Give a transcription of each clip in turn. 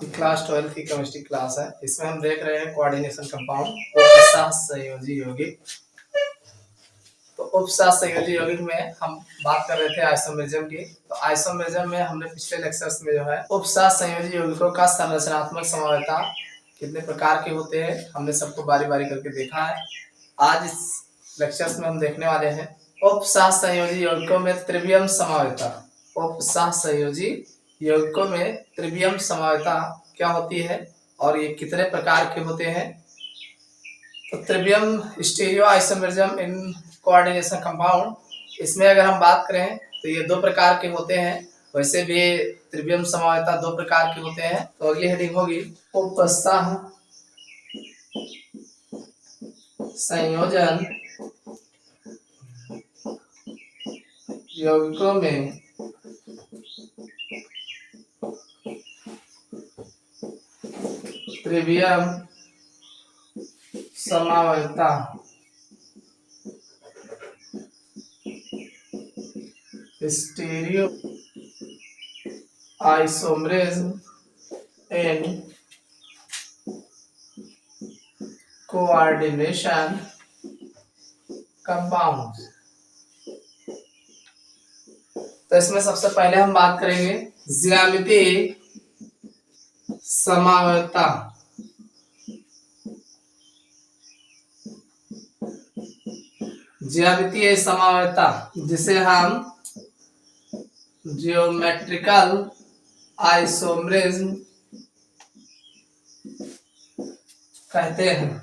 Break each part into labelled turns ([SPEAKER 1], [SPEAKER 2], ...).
[SPEAKER 1] Class 12 की chemistry class है। इसमें हम देख रहे हैं कोऑर्डिनेशन कंपाउंड उपसह संयोजी यौगिक। तो उपसह संयोजी यौगिक में हम बात कर रहे थे आइसोमेरिज्म की। तो आइसोमेरिज्म में हमने पिछले लेक्चर्स में जो है उपसह संयोजी यौगिकों का संरचनात्मक समावयवता कितने प्रकार के होते हैं हमने सबको बारी बारी करके देखा है। आज इस लेक्चर्स में हम देखने वाले हैं उपसह संयोजी यौगिकों में त्रिवियम समावयवता। उपसह संयोजी यौगिकों में त्रिवियम समावयवता क्या होती है और ये कितने प्रकार के होते हैं। तो त्रिवियम stereo isomerism in coordination compound, इसमें अगर हम बात करें तो ये दो प्रकार के होते हैं। वैसे भी त्रिवियम समावयवता दो प्रकार के होते हैं। तो अगली हेडिंग होगी उपसह संयोजन यौगिकों में त्रिवियम समावयवता। Stereo isomerism in coordination compound. तो इसमें सबसे पहले हम बात करेंगे ज्यामितीय समावयवता। ज्यामितीय समावयवता जिसे हम जियोमेट्रिकल आइसोमेरिज्म कहते हैं।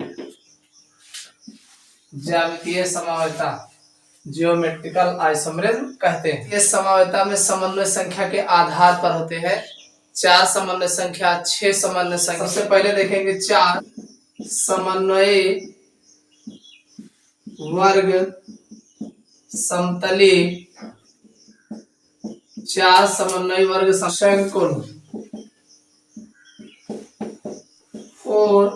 [SPEAKER 1] ज्यामितीय समावयवता जियोमेट्रिकल आइसोमेरिज्म कहते हैं। इस समावयवता में समन्वय संख्या के आधार पर होते हैं। 4 समन्वय संख्या, 6 समन्वय संख्या। सबसे पहले देखेंगे 4 समन्वय वर्ग समतली। 4 समन्वय वर्ग संकुल। 4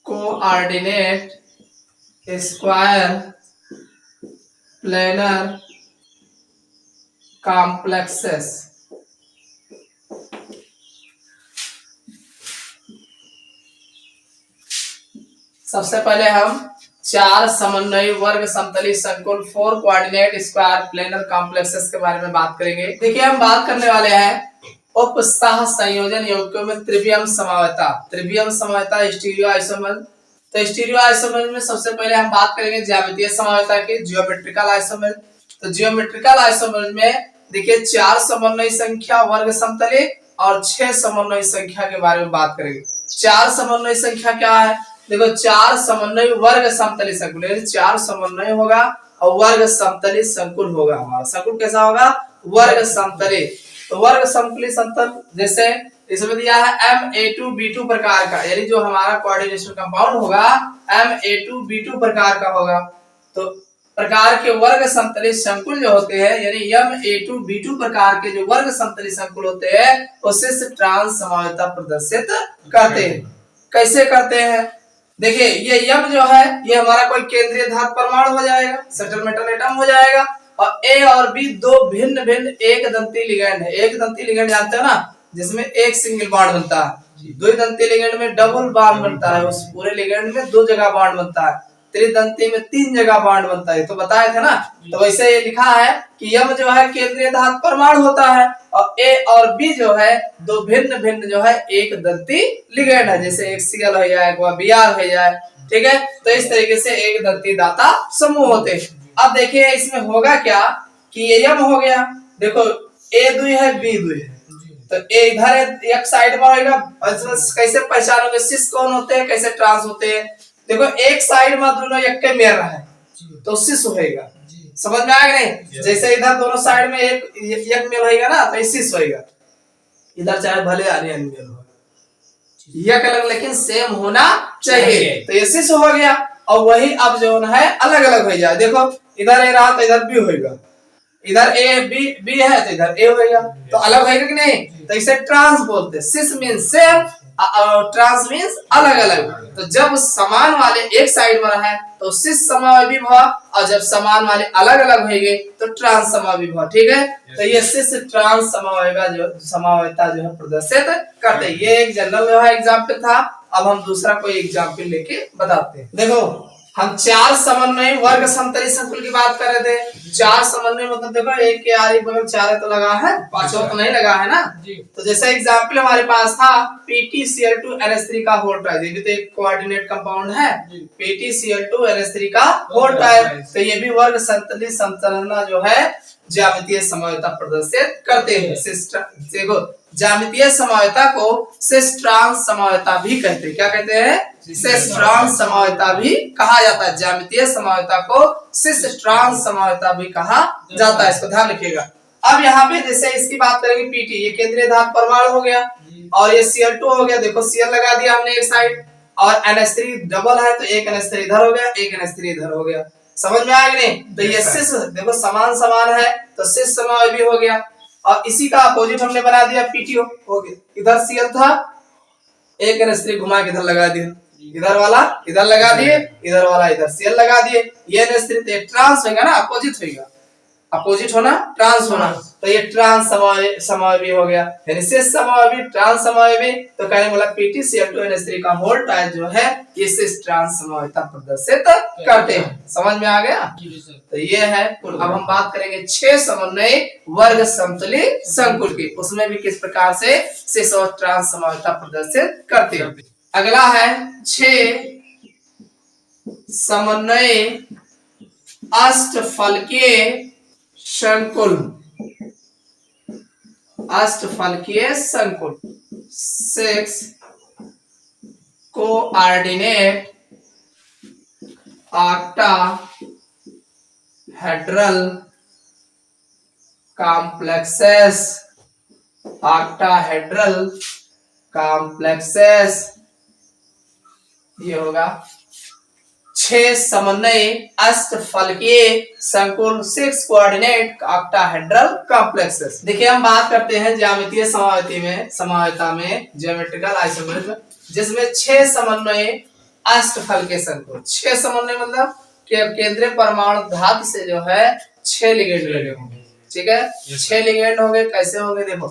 [SPEAKER 1] कोऑर्डिनेट स्क्वायर प्लेनर कॉम्प्लेक्सेस। सबसे पहले हम 4 समन्वय वर्ग समतली संकुल 4 कोऑर्डिनेट स्क्वायर प्लेनर कॉम्प्लेक्सेस के बारे में बात करेंगे। देखिए हम बात करने वाले हैं उपसह संयोजन यौगिकों में त्रिवियम समावयवता। त्रिवियम समावयवता स्टीरियो आइसोमेरिज्म। तो स्टीरियो आइसोमेरिज्म में सबसे पहले हम बात करेंगे ज्यामितीय समावयवता की, जियोमेट्रिकल आइसोमेरिज्म। तो जियोमेट्रिकल आइसोमेरिज्म में देखिए 4 समन्वय संख्या वर्ग समतली और 6 समन्वय संख्या के बारे में बात करेंगे। 4 समन्वय संख्या क्या है? देखो 4 समन्वय वर्ग समतली संकुल, यानी 4 समन्वय होगा और वर्ग समतली संकुल होगा। हमारा संकुल कैसा होगा? वर्ग समतली। तो वर्ग समतली संकुल जैसे इसमें दिया है Ma2B2 प्रकार का, यानी जो हमारा कोऑर्डिनेशन कंपाउंड होगा Ma2B2 प्रकार का होगा। तो प्रकार के वर्ग समतली संकुल जो होते हैं, यानी Ma2B2 प्रकार के जो वर्ग समतली संकुल होते हैं उससे ट्रांस समावयवता प्रदर्शित करते हैं। कैसे करते हैं? देखिए ये यम जो है ये हमारा कोई केंद्रीय धातु परमाणु हो जाएगा, सेटल मेटल एटम हो जाएगा। और ए और बी दो भिन्न भिन्न एक दंती लिगैंड है। एक दंती लिगैंड जानते हो ना, जिसमें एक सिंगल बॉन्ड बनता है। दो दंती लिगैंड में डबल बॉन्ड बनता है, उस पूरे लिगैंड में 2 जगह बॉन्ड बनता है। त्रिदंती में 3 जगह बॉन्ड बनता है, तो बताए थे ना। तो वैसे ये लिखा है कि यम जो है केंद्रीय धातु परमाणु होता है और ए और बी जो है दो भिन्न भिन्न जो है एक दंती लिगैंड है, जैसे एक सीएल हो जाए, बीआर हो जाए, ठीक है। तो इस तरीके से एक दंती दाता समूह होते हैं। अब देखिए इसमें होगा क्या कि ये यम हो गया, देखो ए दुई है बी दुई है, तो ए इधर एक साइड में होगा। कैसे पहचानोगे सिस कौन होते हैं, कैसे ट्रांस होते हैं? देखो एक साइड में दोनों एक के मेल रहा है तो सिस होएगा। समझ में आया नहीं? जैसे इधर दोनों साइड में एक मेल होएगा ना तो सिस होएगा। इधर चाहे भले आने मेल हो, एक अलग लेकिन सेम होना चाहिए। तो ये सिस हो गया और वही अब जो है अलग अलग हो जाए। देखो इधर ए रहा तो इधर बी होएगा, इधर ए बी है तो इधर ए होएगा, तो अलग होएगा कि नहीं? तो इसे ट्रांस बोलते हैं। सिस मींस सेम ट्रांस मीन्स अलग अलग। तो जब समान वाले एक साइड में रहे तो सिस समावयवी भव, और जब समान वाले अलग अलग होंगे तो ट्रांस समावयवी भव। ठीक है, तो ये सिस ट्रांस समावयता जो है प्रदर्शित करते हैं। ये एक जनरल जो है एग्जाम्पल था। अब हम दूसरा कोई एग्जाम्पल लेके बताते हैं। देखो हम चार समन्वय वर्ग समतली संकुल की बात कर रहे थे। चार समन्वय मतलब देखो एक के आरी बगल चार तो लगा है, पांचवा तो नहीं लगा है ना। तो जैसा एग्जाम्पल हमारे पास था PtCl2NH3 का होल ट्राइज, ये भी तो एक कोऑर्डिनेट कंपाउंड है। PtCl2NH3 का होल ट्राइज, तो ये भी वर्ग समतली संरचना जो है ज्यामितीय समन्वयता प्रदर्शित करते हैं। देखो ज्यामितीय समन्वयता को सिस ट्रांस समन्वयता भी कहते हैं। क्या कहते हैं? सिस ट्रांस समन्वयता भी कहा जाता है। ज्यामितीय समन्वयता को सिस ट्रांस समन्वयता भी कहा जाता है, इसको ध्यान रखिएगा। अब यहाँ पे जैसे इसकी बात करेंगे पीटी, ये केंद्रीय धातु परमाणु हो गया और ये Cl2 हो गया। देखो Cl लगा दिया हमने एक साइड, और NH3 डबल है तो एक NH3 इधर हो गया, एक NH3 इधर हो गया। समझ में आया कि नहीं? तो ये सिस देखो समान समान है तो सिस समावयवी हो गया, और इसी का अपोजिट हमने बना दिया PTO हो गया। इधर Cl था, एक NH3 घुमा के इधर लगा दिया, इधर वाला इधर लगा दिए, इधर वाला इधर Cl लगा दिए। ये NH3 तो ट्रांस होगा ना, अपोजिट होगा, अपोजिट होना ट्रांस होना, तो ये ट्रांस समावयवी हो गया। यानी सिस समावयवी ट्रांस समावयवी, तो कहने वाला PtCl2NH3 का होल ट्राइज जो है ये सिस ट्रांस समावयता प्रदर्शित करते हैं। समझ में आ गया? तो ये है। अब हम बात करेंगे 6 समन्वय वर्ग समतली संकुल की, उसमें भी किस प्रकार से सिस और ट्रांस समावयता प्रदर्शित करते हैं। अगला है 6 समन्वय अष्टफलकीय संकुल। अष्टफलकीय संकुल 6 coordinate octahedral complexes. Octahedral complexes ये होगा 6 समन्वय अष्टफलकीय संकुल 6 कोऑर्डिनेट ऑक्टाहेड्रल कॉम्प्लेक्सेस। देखिए हम बात करते हैं ज्यामितीय समन्वयता में ज्योमेट्रिकल आइसोमरिज्म, जिसमें 6 समन्वय अष्टफलकीय संकुल। 6 समन्वय मतलब केंद्रीय परमाणु धातु से जो है 6 लिगेंड लगे होंगे। ठीक है, 6 लिगेंड होंगे। कैसे होंगे देखो,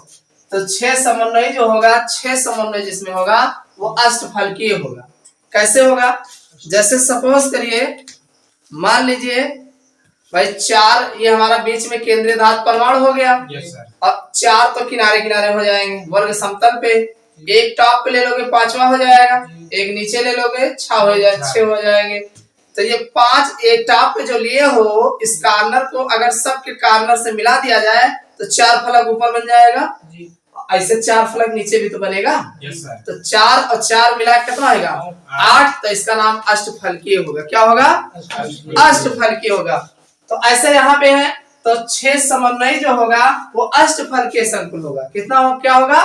[SPEAKER 1] तो 6 समन्वय जो होगा, 6 समन्वय जिसमें होगा वो अष्टफलकीय होगा। कैसे होगा? जैसे सपोज करिए, मान लीजिए भाई 4 ये हमारा बीच में केंद्रीय धातु परमाणु हो गया। अब 4 तो किनारे किनारे हो जाएंगे वर्ग समतल पे। एक टॉप पे ले लोगे 5वां हो जाएगा, एक नीचे ले लोगे 6 हो जाएंगे। तो ये 5 एक टॉप पे जो लिए हो, इस कार्नर को अगर सबके कार्नर से मिला दिया जाए तो 4 फलक ऊपर बन जाएगा। ऐसे 4 फलक नीचे भी तो बनेगा। तो 4 और 4 मिला कितना आएगा? 8। तो इसका नाम अष्टफलकीय होगा। क्या होगा? अष्टफलकीय होगा। तो ऐसे यहाँ पे है, तो 6 समन्वय जो होगा वो अष्टफलकीय संकुल होगा। कितना हो, क्या होगा?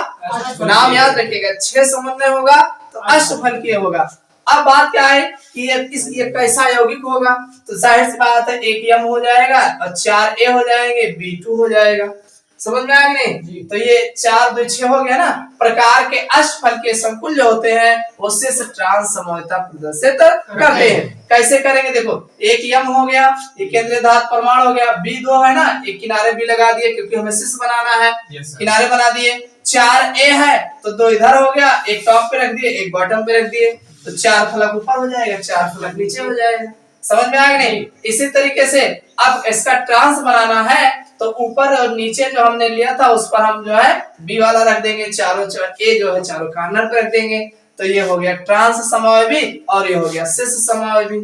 [SPEAKER 1] नाम याद रखिएगा, 6 समन्वय होगा तो अष्टफलकीय होगा। अब बात क्या है कि ये कैसा यौगिक होगा? तो जाहिर सी बात है एक M हो जाएगा और 4 A हो जाएंगे, B2 हो जाएगा। समझ में आया नहीं? तो ये 4 2 6 हो गया ना। प्रकार के अष्टफलकीय संकुल जो होते हैं वो सिस ट्रांस समन्वयता प्रदर्शित करते हैं। कैसे करेंगे देखो, एक M हो गया, ये केंद्रीय धातु परमाणु हो गया, B2 है ना, एक किनारे भी लगा दिए क्योंकि हमें सिस बनाना है, किनारे बना दिए। 4 A है तो 2 इधर हो गया, एक टॉप पे रख दिए, एक बॉटम पे रख दिए, तो 4 फलक ऊपर हो जाएगा, 4 फलक नीचे हो जाएगा। समझ में आया नहीं? इसी तरीके से अब इसका ट्रांस बनाना है तो ऊपर और नीचे जो हमने लिया था उस पर हम जो है बी वाला रख देंगे, चारों ए जो है चारों कार्नर पे रख देंगे। तो ये हो गया ट्रांस समावयवी और ये हो गया सिस समावयवी।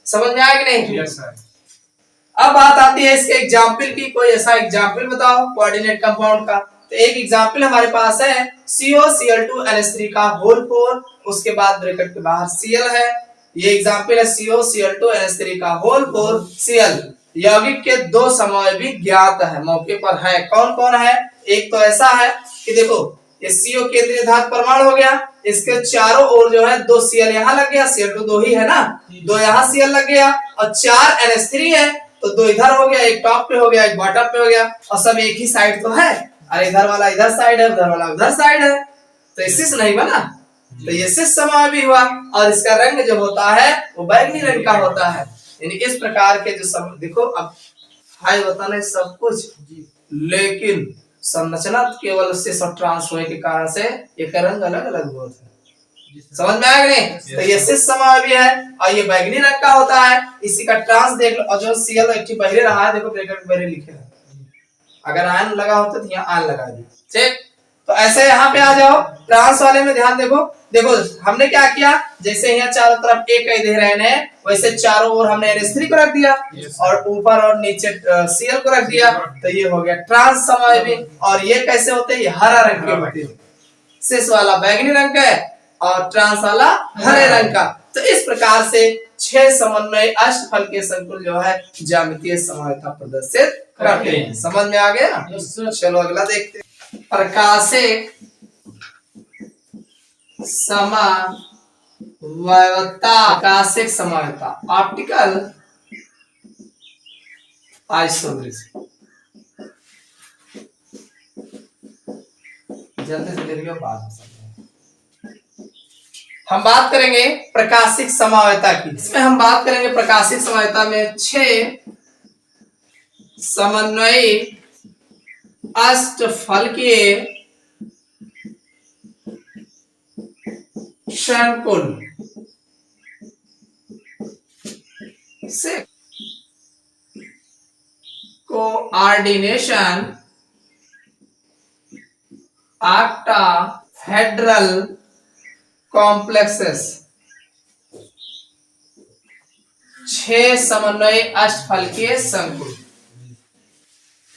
[SPEAKER 1] समझ में आया कि नहीं?
[SPEAKER 2] Yes sir.
[SPEAKER 1] अब बात आती है इसके एग्जाम्पल की। कोई ऐसा एग्जाम्पल बताओ कोऑर्डिनेट कंपाउंड का। तो एक एग्जाम्पल हमारे पास है COCl2NH3 का होल 4, उसके बाद ब्रैकेट के बाहर Cl है। ये एग्जाम्पल है COCl2NH3 का होल 4 Cl। यौगिक के 2 समवयवी ज्ञात है, मौके पर है। कौन कौन है? एक तो ऐसा है कि देखो ये CO केंद्रीय धातु परमाणु हो गया, इसके चारों ओर जो है 2 Cl यहाँ लग गया, Cl2 2 ही है ना, 2 यहाँ Cl लग गया, और 4 NH3 है तो 2 इधर हो गया, एक टॉप पे हो गया, एक बॉटम पे हो गया, और सब एक ही साइड तो है। अरे इधर वाला इधर साइड है, उधर वाला उधर साइड है, तो सिस नहीं बना। तो ये सिस समावयवी हुआ और इसका रंग जो होता है वो बैंगनी रंग का होता है। यानी इस प्रकार के जो सब देखो अब हाई बताना है सब कुछ, लेकिन संरचना केवल सिस और ट्रांस होने के कारण से एक रंग अलग अलग होता है। समझ में आया नहीं? तो ये सिस समावयवी है और ये बैंगनी रंग का होता है। इसी का ट्रांस देख लो, और जो Cl एक्टिव बहरे रहा है देखो ब्रैकेट में बहरे लिखे है, अगर आयन लगा होता तो यहाँ आयन लगा दी। ठीक, तो ऐसे यहाँ पे आ जाओ ट्रांस वाले में ध्यान देखो। देखो हमने क्या किया, जैसे यहाँ चारों तरफ एक ही दे रहे हैं वैसे चारों ओर हमने NH3 को रख दिया और ऊपर और नीचे Cl को रख दिया, तो ये हो गया ट्रांस समावयवी। और ये कैसे होते हैं, ये हरा रंग के होते हैं। सिस वाला बैंगनी रंग का है और ट्रांस वाला हरे रंग का। तो इस प्रकार से 6 समन्वय अष्टफल के संकुल जो है ज्यामितीय समावयवता प्रदर्शित करते हैं। समझ में आ गया? चलो अगला देखते हैं। प्रकाशिक समावयवता, प्रकाशिक समावयवता ऑप्टिकल आइसोमेरिज्म। जल्दी से देखिए बात हम बात करेंगे प्रकाशिक समावयवता की। इसमें हम बात करेंगे प्रकाशिक समावयवता में 6 समन्वयी अष्टफल के संकुल से कोऑर्डिनेशन ऑक्टाहेड्रल कॉम्प्लेक्सेस। 6 समन्वय अष्टफल के संकुल,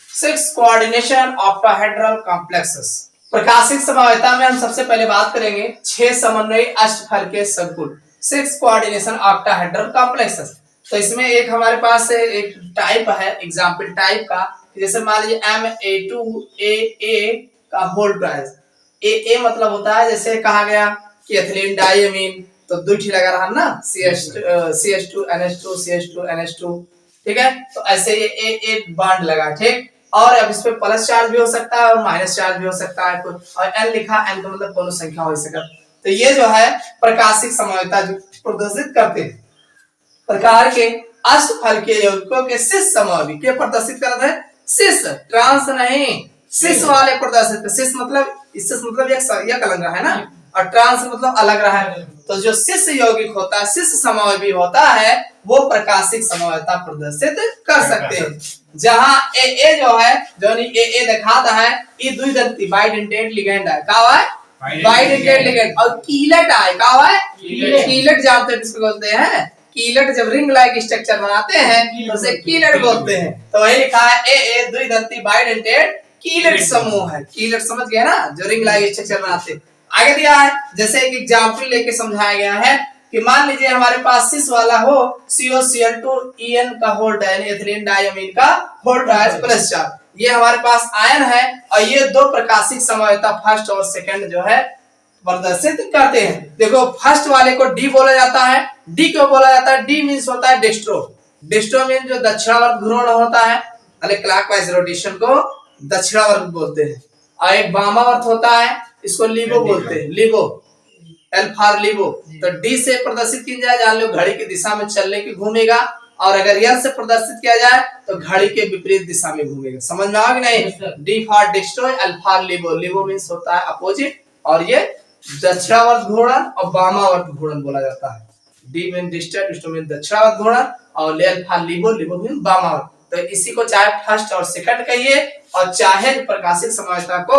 [SPEAKER 1] 6 कोऑर्डिनेशन ऑक्टाहेड्रल कॉम्प्लेक्सेस। प्रकाशिक समावयवता में हम सबसे पहले बात करेंगे 6 समन्वय अष्टफल के संकुल, 6 कोऑर्डिनेशन ऑक्टाहेड्रल कॉम्प्लेक्सेस। तो इसमें एक हमारे पास एक टाइप है, एग्जांपल टाइप का, जैसे मान लीजिए Ma2AA का होल ट्राइस। AA मतलब होता है जैसे कहा गया कि एथिलीन डाइमीन, तो 2 ठी लगा रहा ना, CH2 NH2 CH2 NH2। ठीक है, तो ऐसे ये AA बॉन्ड लगा। ठीक, और अब इस पे प्लस चार्ज भी हो सकता है और माइनस चार्ज भी हो सकता है, और N लिखा, N का मतलब कोनो संख्या हो सकता है। तो ये जो है प्रकाशिक समावयवता जो प्रदर्शित करते हैं प्रकार के अष्टफल के यौगिकों के सिस समावयवी के प्रदर्शित करते हैं। सिस, ट्रांस नहीं, सिस वाले प्रदर्शित। सिस मतलब इससे मतलब एक अलग रहा है ना, और ट्रांस मतलब अलग रहा है। तो जो सिस यौगिक होता है, सिस समावयवी होता है, वो प्रकाशिक समावयवता प्रदर्शित कर सकते हैं। जहां AA जो है, जो AA दिखाता है, ये द्विदंती बाइडेंटेट लिगेंड है। का है बाइडेंटेट लिगेंड। और कीलेट है, का है कीलेट। जानते हैं किसको बोलते हैं? कीलेट। जब रिंग लाइक स्ट्रक्चर बनाते हैं तो उसे कीलेट बोलते हैं। तो वही लिखा है AA द्विदंती बाइडेंटेट कीलेट समूह है। कीलेट समझ गए ना, जो रिंग लाइक स्ट्रक्चर बनाते हैं। आगे दिया है, जैसे एक एग्जांपल लेके समझाया गया है कि मान लीजिए हमारे पास सिस वाला हो COCl2En का होल्ड है, एथिलीन डाइमीन का होल्ड है प्लस चार्ज। ये हमारे पास आयन है और ये 2 प्रकाशिक समावयवता फर्स्ट और सेकंड जो है प्रदर्शित करते हैं। देखो फर्स्ट वाले को डी बोला जाता है। डी क्यों बोला जाता है? डी मींस होता है डेस्ट्रो। डेस्ट्रो मींस जो दक्षिणावर्त घूर्ण होता है, अरे क्लॉकवाइज रोटेशन को दक्षिणावर्त बोलते हैं। और एक वामावर्त होता है, इसको लिबो बोलते हैं, लिबो, एल फॉर लिबो। तो डी से प्रदर्शित किया जाए, जान लो घड़ी की दिशा में चलने की घूमेगा, और अगर एल से प्रदर्शित किया जाए तो घड़ी के विपरीत दिशा में घूमेगा। समझ में आ गया नहीं? डी फॉर डेस्ट्रो, एल फॉर लिबो। लिबो मींस होता है अपोजिट, और ये दक्षिणावर्त घूर्णन और वामावर्त घूर्णन बोला जाता है। डी मीन डिस्टेंट, डिस्टो मीन दक्षिणावर्त घूर्णन, और एल फॉर लिबो, लिबो मीन वामावर्त। तो इसी को चाहे फर्स्ट और सेकंड कहिए, और चाहे प्रकाशिक समावयवता को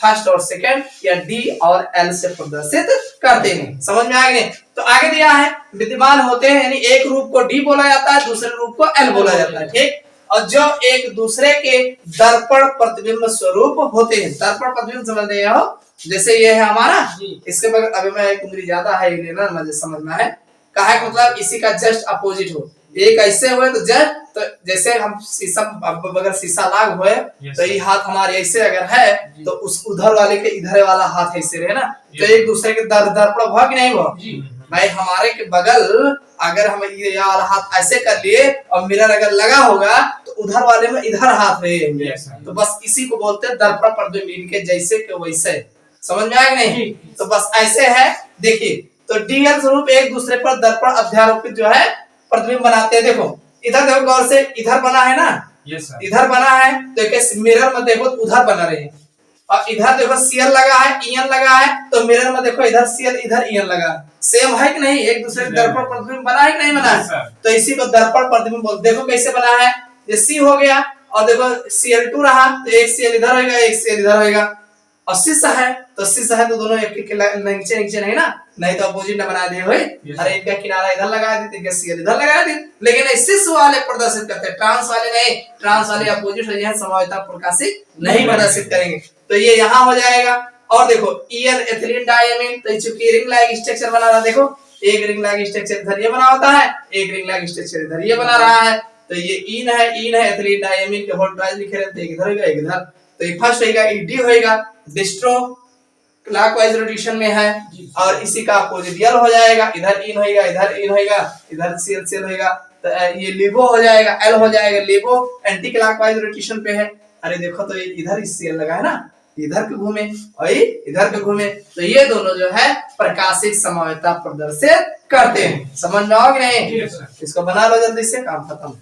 [SPEAKER 1] फर्स्ट और सेकंड या डी और एल से प्रदर्शित करते हैं। समझ में आ गए? तो आगे दिया है विद्यमान होते हैं, यानी एक रूप को डी बोला जाता है, दूसरे रूप को एल बोला जाता है। ठीक, और जो एक दूसरे के दर्पण प्रतिबिंब स्वरूप होते हैं। दर्पण प्रतिबिंब समझ रहे हो? जैसे ये है हमारा, इसके बगल अभी मैं एक उंगली ज्यादा है लेना, मुझे समझ में है कहा है, मतलब इसी का जस्ट अपोजिट हो। एक ऐसे हुए तो जस्ट, तो जैसे हम शीशा, अगर शीशा लाग हुए तो ये हाथ हमारे ऐसे अगर है तो उस उधर वाले के इधर वाला हाथ ऐसे रहे ना, तो एक दूसरे के दर्पण हुआ कि नहीं हुआ भाई? हमारे के बगल अगर हम ये वाला हाथ ऐसे कर लिए और मिरर अगर लगा होगा तो उधर वाले में इधर हाथ रहे, तो बस इसी को बोलते हैं दर्पण प्रतिबिंब के जैसे के वैसे। समझ में आया कि नहीं? तो बस ऐसे है, देखिए तो डीएल स्वरूप एक दूसरे पर दर्पण अध्यारोपित जो है प्रतिबिंब बनाते हैं। देखो इधर देखो गौर से, इधर बना है ना,
[SPEAKER 2] यस सर।
[SPEAKER 1] इधर बना है तो एक मिरर में देखो उधर बना रहे हैं, और इधर देखो सीएल लगा है, ईएन लगा है, तो मिरर में देखो इधर सीएल इधर ईएन लगा, सेम है कि नहीं, एक दूसरे के दर्पण प्रतिबिंब बना है कि नहीं बना है। तो इसी को दर्पण प्रतिबिंब बोलते। देखो कैसे बना है, ये सी हो गया और देखो Cl2 रहा तो एक सीएल इधर होगा एक सीएल इधर होगा, और सिस है तो दोनों एक के नीचे नीचे नहीं ना, नहीं तो अपोजिट न बना दिए हुए। अरे इनका किनारा इधर लगा दी, इनका सीएल इधर लगा दी, लेकिन सिस वाले प्रदर्शित करते हैं, ट्रांस वाले नहीं, ट्रांस वाले अपोजिट हो जाए, समवायता प्रकाशित नहीं प्रदर्शित करेंगे। तो ये यहाँ हो जाएगा। और देखो ईएन एथिलीन डायमीन, तो चूंकि रिंग लाइक स्ट्रक्चर बना रहा, देखो एक रिंग लाइक स्ट्रक्चर इधर ये बना होता है, एक रिंग लाइक स्ट्रक्चर इधर ये बना रहा है। तो ये ईन है एथिलीन डायमीन के होल ट्वाइस लिखे रहते हैं, इधर होगा एक इधर, तो ये फर्स्ट होगा डी होगा, डिस्ट्रो क्लॉकवाइज रोटेशन में है, और इसी का अपोजिट यल हो जाएगा, इधर इन होगा इधर इन होगा, इधर सीएल सीएल होगा, तो ये लिबो हो जाएगा, एल हो जाएगा, लिबो एंटी क्लॉकवाइज रोटेशन पे है। अरे देखो तो ये इधर सीएल लगा है ना, इधर के घूमे और इधर के घूमे, तो ये दोनों जो है प्रकाशिक समवायता प्रदर्शित करते हैं। समझ में आओगे नहीं, इसको बना लो जल्दी से, काम खत्म।